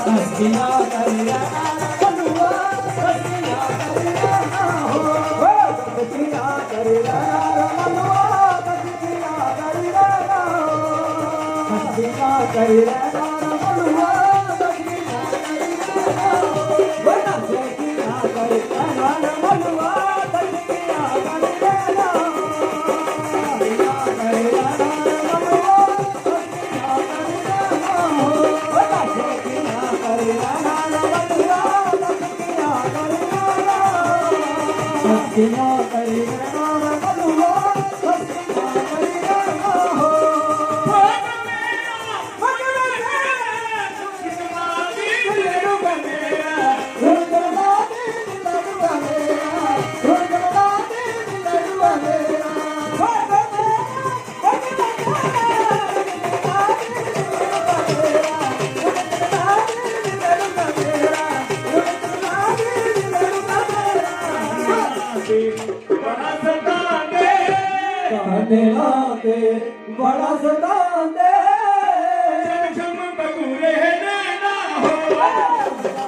हस्तिया करिया बलुआ हस्तिया करिया हो हस्तिया करिया बलुआ हस्तिया करिया हो हस्तिया करिया बलुआ हस्तिया करिया हो बना हस्तिया करिया बलुआ हस्तिया करिया हस्तिया करिया बलुआ हस्तिया करिया हो कहने लाते बड़ा सताते छम छम बगुरे नैना हो